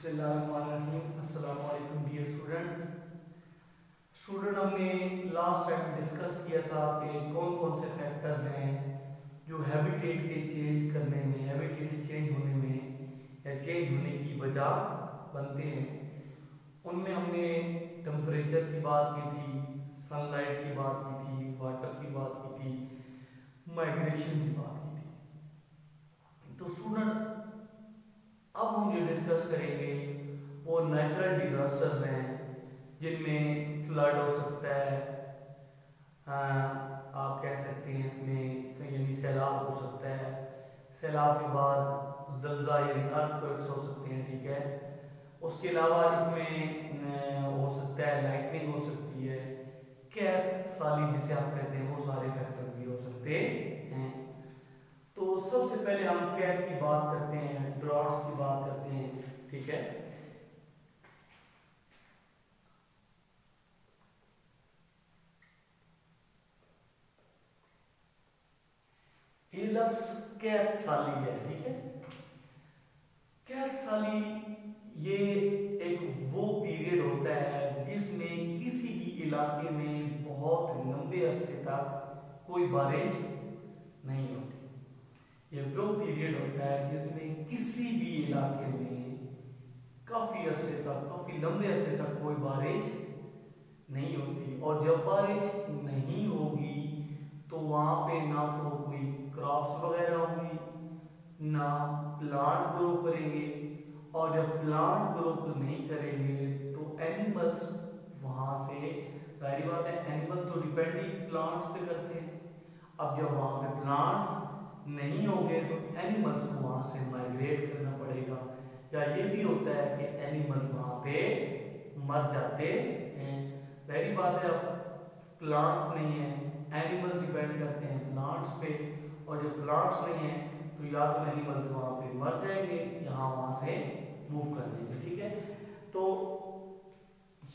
बिस्मिल्लाहिर्रहमानिर्रहीम। अस्सलाम वालेकुम डियर स्टूडेंट्स। हमने लास्ट टाइम डिस्कस किया था कि कौन कौन से फैक्टर्स हैं जो हैबिटेट के चेंज करने में, हैबिटेट चेंज होने में या चेंज होने की वजह बनते हैं। उनमें हमने टेम्परेचर की बात की थी, सनलाइट की बात की थी, वाटर की बात की थी, माइग्रेशन की बात की थी। तो स्टूडेंट अब हम जो डिस्कस करेंगे वो नेचुरल डिजास्टर्स हैं जिनमें फ्लड हो सकता है, आप कह सकते हैं इसमें यानी सैलाब हो सकता है, सैलाब के बाद ज़लज़ला यानी अर्थक्वेक्स हो सकते हैं, ठीक है। उसके अलावा इसमें हो सकता है लाइटनिंग हो सकती है, कैप साली जिसे आप कहते हैं, वो सारे फैक्टर्स भी हो सकते हैं। तो सबसे पहले हम कैप की बात करते हैं, ड्रॉट्स की बात करते हैं, ठीक है। ये लफ्ज कैप साली है, ठीक है। कैप साली ये एक वो पीरियड होता है जिसमें किसी भी इलाके में बहुत लंबे अरसे तक कोई बारिश नहीं होती। ये वो पीरियड होता है जिसमें किसी भी इलाके में काफी अरसे तक, काफी लंबे अरसे तक कोई बारिश नहीं होती। और जब बारिश नहीं होगी तो वहां पे ना तो कोई क्रॉप्स वगैरह होंगी, ना प्लांट ग्रो करेंगे, और जब प्लांट ग्रो नहीं करेंगे तो एनिमल्स वहां से, पहली बात है एनिमल तो डिपेंड ही प्लांट्स पे करते हैं। अब जब वहां पे प्लांट्स नहीं होंगे तो एनिमल्स को वहां से माइग्रेट करना पड़ेगा, या ये भी होता है कि एनिमल्स वहां पे मर जाते हैं। पहली बात है अब प्लांट्स नहीं है, एनिमल्स डिपेंड करते हैं प्लांट्स पे, और जब प्लांट्स नहीं है तो या तो एनिमल्स वहां पे मर जाएंगे या वहां से मूव कर देंगे, ठीक है। तो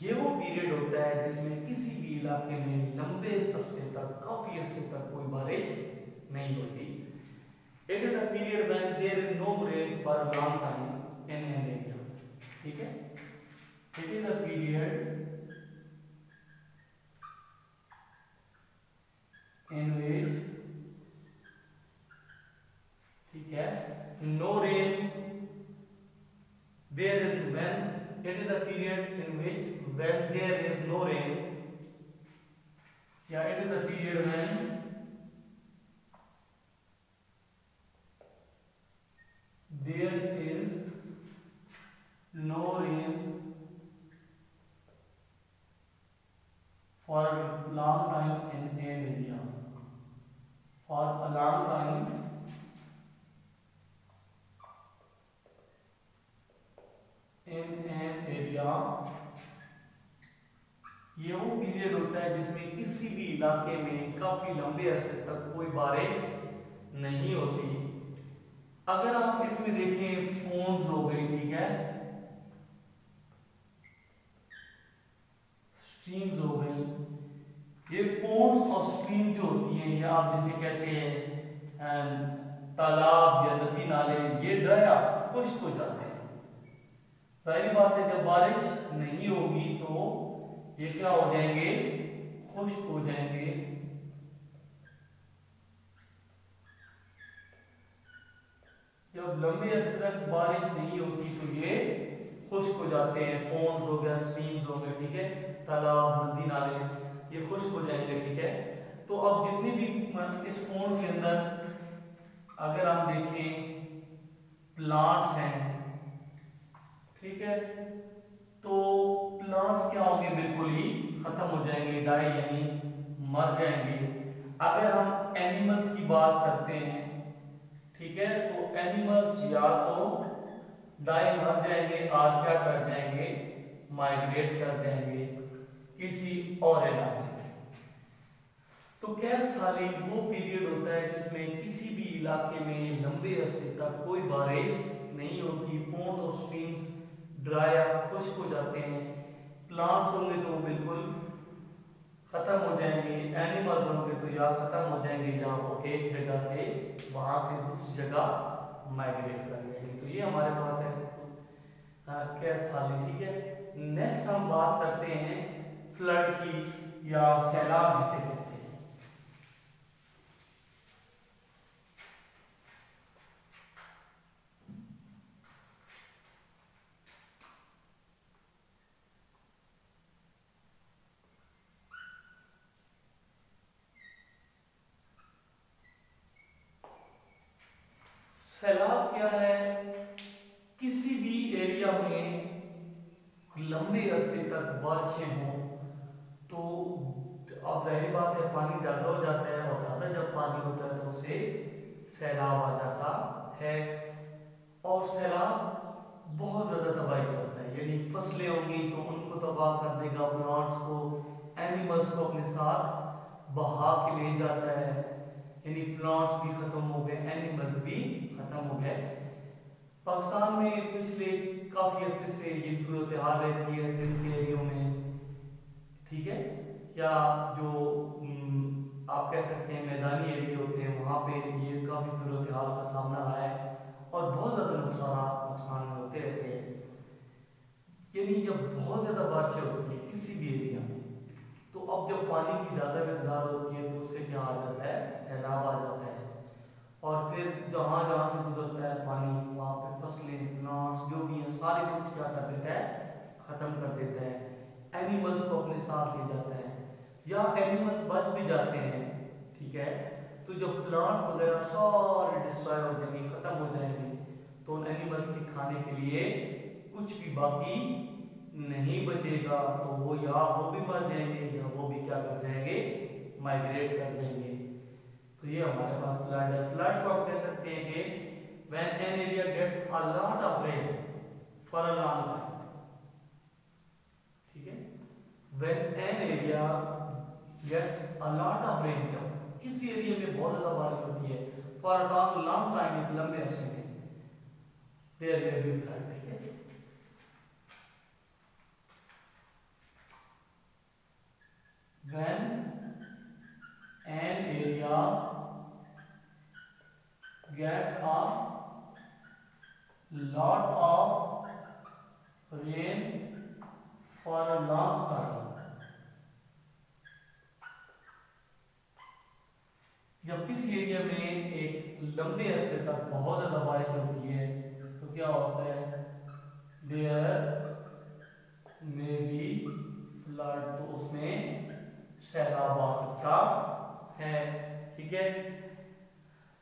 ये वो पीरियड होता है जिसमें किसी भी इलाके में लंबे अरसे तक, काफी अरसे तक कोई बारिश नहीं होती। It is the period when there is no rain for a long time in an area, ठीक है। It is the period in which, ठीक है, no rain, there is when, it is the period in which when there is no rain, yeah, it is the period when there is no rain for a long time in an area, for a long time in an area। ये वो period होता है जिसमें किसी भी इलाके में काफी लंबे अरसे तक कोई बारिश नहीं होती। अगर आप इसमें देखें, फोन्स हो गई, ठीक है, स्ट्रीम्स हो गई, ये पोन्स और स्ट्रीम जो होती हैं, ये आप जिसे कहते हैं तालाब या नदी नाले, ये ड्राई अप, खुश्क हो जाते हैं। सारी बात है जब बारिश नहीं होगी तो ये क्या हो जाएंगे, खुश्क हो जाएंगे। जब लंबे अरसे तक बारिश नहीं होती तो ये खुश्क हो जाते हैं, पोन्स हो गया, स्ट्रीम्स हो गए, ठीक है, तालाब, नदी नाले, ये खुश्क हो जाएंगे, ठीक है। तो अब जितनी भी इस पोन्स के अंदर अगर हम देखें प्लांट्स हैं, ठीक है, तो प्लांट्स क्या होंगे, बिल्कुल ही खत्म हो जाएंगे, डाई यानी मर जाएंगे। अगर हम एनिमल्स की बात करते हैं, ठीक है, तो एनिमल्स या तो डाई मर जाएंगे और क्या कर जाएंगे, माइग्रेट कर जाएंगे किसी और इलाके में। तो कैप साली वो पीरियड होता है जिसमें किसी भी इलाके में लंबे अरसे तक कोई बारिश नहीं होती, पोन्स और स्ट्रीम्स ड्राई अप, खुश्क हो जाते हैं। प्लांट्स होंगे तो वो बिल्कुल खत्म हो जाएंगे, एनिमल्स होंगे तो या खत्म हो जाएंगे या वो एक जगह से वहां से दूसरी जगह माइग्रेट कर जाएंगे। तो ये हमारे पास है कैद साली, ठीक है। नेक्स्ट हम बात करते हैं फ्लड की या सैलाब जिसे कहते हैं। सैलाब क्या है? किसी भी एरिया में लंबे अरसे तक बारिशें हों तो अब जाहिर बात है पानी ज्यादा हो जाता है, और ज्यादा जब पानी होता है तो उससे सैलाब आ जाता है। और सैलाब बहुत ज्यादा तबाही करता है, यानी फसलें होंगी तो उनको तबाह कर देगा, प्लांट्स को, एनिमल्स को अपने साथ बहा के ले जाता है। यानी प्लांट्स भी खत्म हो गए, एनिमल्स भी खत्म हो गए। पाकिस्तान में पिछले काफी अरसे से ये सूरत हाल रहती है सिंध के एरियो में, ठीक है। या जो आप कह सकते हैं मैदानी एरिया होते हैं वहाँ पे ये काफी सूरत हाल का सामना रहा है, और बहुत ज्यादा नुकसान पाकिस्तान में होते रहते हैं। यानी जब बहुत ज्यादा बारिशें होती है किसी भी एरिया में, तो अब जब पानी की ज्यादा मकदार होती है तो उससे क्या आ जाता है, सैलाब आ जाता है। और फिर जहाँ जहाँ से गुजरता है पानी वहाँ पे फसलें, प्लांट्स जो भी हैं सारे कुछ क्या कर देता है, खत्म कर देता है। एनिमल्स को अपने साथ ले जाता है, या एनिमल्स बच भी जाते हैं, ठीक है। तो जब प्लांट्स वगैरह सारे डिस्ट्रॉय हो जाएंगे, खत्म हो जाएंगे, तो उन एनिमल्स के खाने के लिए कुछ भी बाकी नहीं बचेगा, तो वो या वो भी मर जाएंगे या वो भी क्या कर जाएंगे, माइग्रेट कर जाएंगे। तो ये हमारे पास फ्लड है। फ्लड को आप कह सकते हैं कि when an area gets a lot of rain for a long time, ठीक है। when an area gets a lot of rain, जब किसी एरिया में बहुत ज्यादा बारिश होती है for a long time, एक लंबे अरसे में, there will be flood, ठीक है। when an area get a lot of rain for a long time, जब किसी एरिया में एक लंबे अरसे तक बहुत ज्यादा बारिश होती है तो क्या होता है, देयर में बी फ्लड, तो उसमें सैलाब आ सकता है, ठीक है।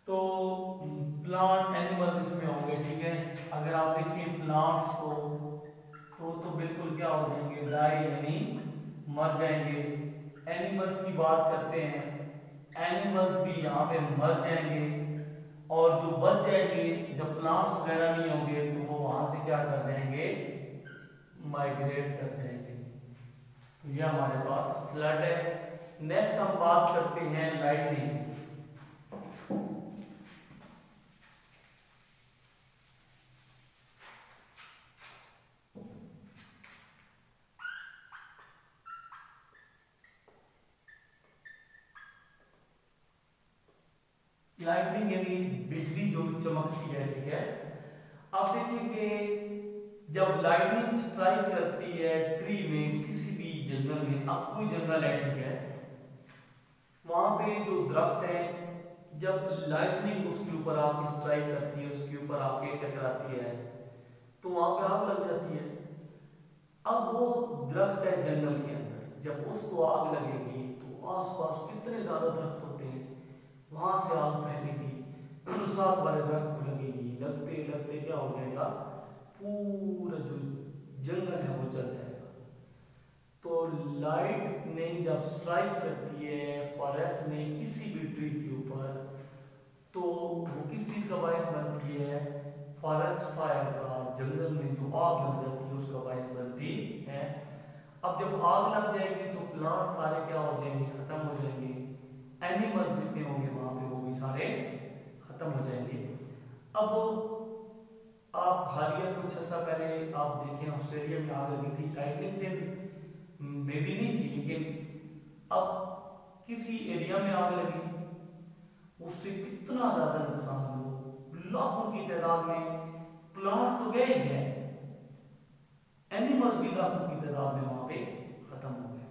तो प्लांट एनिमल इसमें होंगे, ठीक है। अगर आप देखिए प्लांट्स को तो बिल्कुल क्या हो जाएंगे, डाई यानी मर जाएंगे। एनिमल्स की बात करते हैं, एनिमल्स भी यहाँ पे मर जाएंगे, और जो बच जाएंगे, जब प्लांट्स वगैरह नहीं होंगे तो वो वहां से क्या कर जाएंगे, माइग्रेट कर जाएंगे। तो ये हमारे पास फ्लड है। नेक्स्ट हम बात करते हैं लाइटनिंग। लाइटनिंग यानी बिजली जो चमकती है, ठीक है। आप देखिए कि जब लाइटनिंग स्ट्राइक करती है ट्री में, किसी भी जंगल में, अब कोई जंगल है, ठीक है, वहां पे जो दरख्त है, जब लाइटनिंग उसके ऊपर आके स्ट्राइक करती है, उसके ऊपर आके टकराती है, तो वहां पे आग लग जाती है। अब वो दरख्त है जंगल के अंदर, जब उसको आग लगेगी तो आसपास कितने ज्यादा दरख्त होते हैं, वहां से आग फैलेगी, साथ वाले दरख्त को लगेगी, लगते लगते क्या हो जाएगा, पूरा जो जंगल है वो जल जाएगा। तो लाइटनिंग जब स्ट्राइक करती है फॉरेस्ट में किसी भी ट्री के ऊपर, तो वो किस चीज का बायस बनती है, फॉरेस्ट फायर का, जंगल में जो आग लग जाती है उसका बायस बनती है। अब जब आग लग जाएगी तो प्लांट सारे क्या हो जाएंगे, खत्म हो जाएंगे, एनिमल जितने होंगे वहां पे वो भी सारे खत्म हो जाएंगे। अब आप हालिया कुछ ऐसा पहले आप देखें, ऑस्ट्रेलिया में आग लगी थी, लाइटनिंग से मे भी नहीं थी, लेकिन अब किसी एरिया में आग लगी, उससे कितना ज्यादा नुकसान हुआ, लाखों की तादाद में प्लांट्स तो गए ही गए, एनिमल्स भी लाखों की तादाद में वहां पे खत्म हो गए।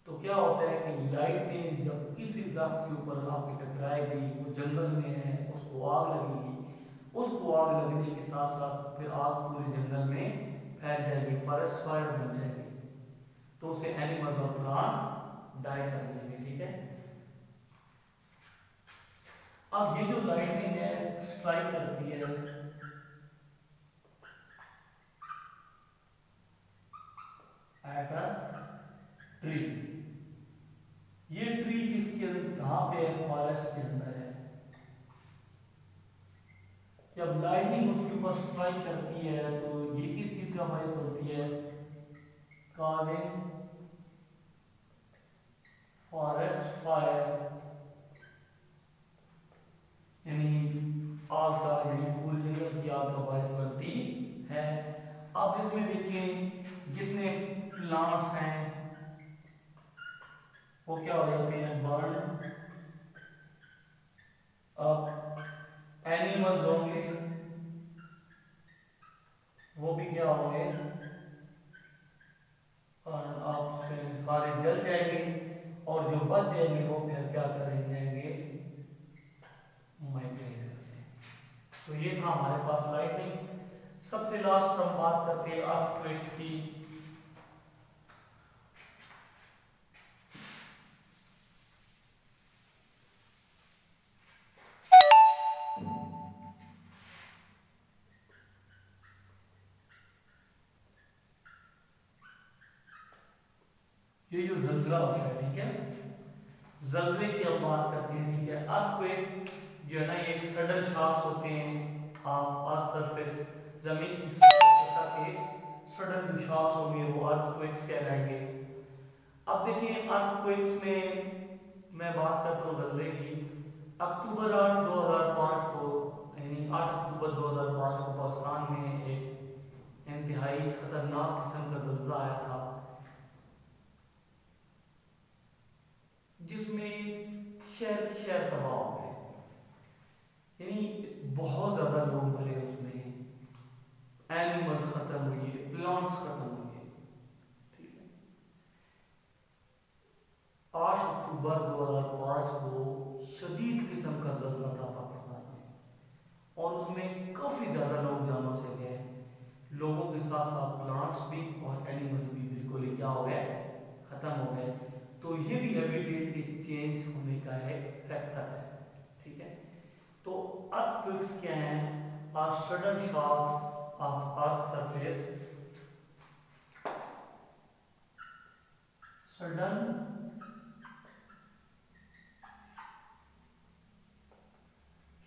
तो क्या होता है कि लाइटनिंग जब किसी दरख्त के ऊपर आके टकराएगी, वो जंगल में है, उसको आग लगेगी, उसको आग लगने के साथ साथ फिर आग पूरे जंगल में फैल जाएगी, फॉरेस्ट फायर बन जाएगी, तो उसे एनिमल्स और प्लांट्स डाई कर देंगे। ठीक है, अब ये जो लाइटनिंग है स्ट्राइक करती है एट अ ट्री, ये ट्री किसके कहां पे है, फॉरेस्ट के अंदर है। जब लाइटनिंग उसके ऊपर स्ट्राइक करती है तो ये किस चीज का बायस बनती है, काजिंग फॉरेस्ट फायर, यानी आग का, यानी पूरे जंगल की आग का बायस बनती है। अब इसमें देखिए जितने प्लांट्स हैं वो क्या हो जाते हैं, बर्न अप, एनिमल्स होंगे वो भी क्या होंगे, बर्न अप, सारे जल जाएंगे, और जो बच जाएंगे वो फिर क्या करेंगे, माइग्रेट करेंगे। तो ये था हमारे पास लाइटनिंग। सबसे लास्ट हम बात करते हैं अर्थक्वेक्स की। ये जो जलजला होता है, ठीक है, जलजले की हम बात करते हैं। ठीक है, अर्थक्वेक जो है ना, ये एक सडन शॉक्स होते हैं ऑफ अर्थ सरफेस, जमीन की सतह के सडन जो शॉक्स होंगे वो अर्थक्वेक्स कहलाएंगे। अब देखिए अर्थक्वेक्स में मैं बात करता हूँ जलजले की। अक्टूबर 8 2005 को, यानी 8 अक्टूबर 2005 को पाकिस्तान में एक इंतहाई खतरनाक किस्म का जलजला आया था, जिसमें शहर तबाह हो गए, यानी बहुत ज्यादा लोग मरे उसमें, एनिमल्स खत्म हुए, प्लांट्स खत्म हुए। ठीक है, 8 अक्टूबर 2005 को शदीद किस्म का जलजला था पाकिस्तान में, और उसमें काफी ज्यादा लोग जानों से गए, लोगों के साथ साथ प्लांट्स भी और एनिमल्स भी बिल्कुल ही क्या हो गए, खत्म हो गए। तो ये भी हैबिटेट के चेंज होने का एक फैक्टर है। ठीक है, तो अर्थक्वेक्स क्या हैं, are sudden shocks of earth surface, sudden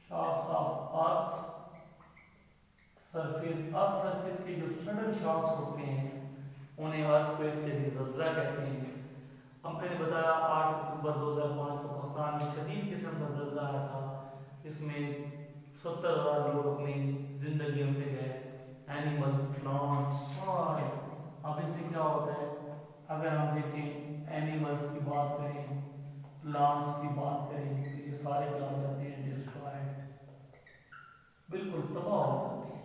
shocks of earth surface, earth surface के जो सडन शॉक्स होते हैं उन्हें अर्थक्वेक से भी जलजला कहते हैं। हम मैंने बताया 8 अक्टूबर 2005 को पाकिस्तान में शदीद किस्म का जलजला आया था, इसमें 70,000 लोग अपनी जिंदगियों से गए, एनिमल्स, प्लांट्स, सारे। अब इससे क्या होता है, अगर हम देखें एनिमल्स की बात करें, प्लांट्स की बात करें, तो ये सारे क्या हो जाते हैं, डिस्ट्रॉयड, बिल्कुल तबाह हो जाते हैं,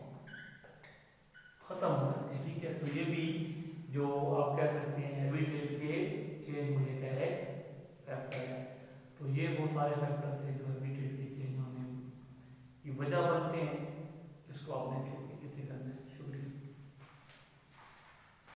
खत्म हो जाते हैं। ठीक है, तो ये भी जो आप कह सकते हैं हैबिटेट के चेंज होने का एक फैक्टर है। तो ये वो सारे फैक्टर थे जो हैबिटेट के चेंज होने की वजह बन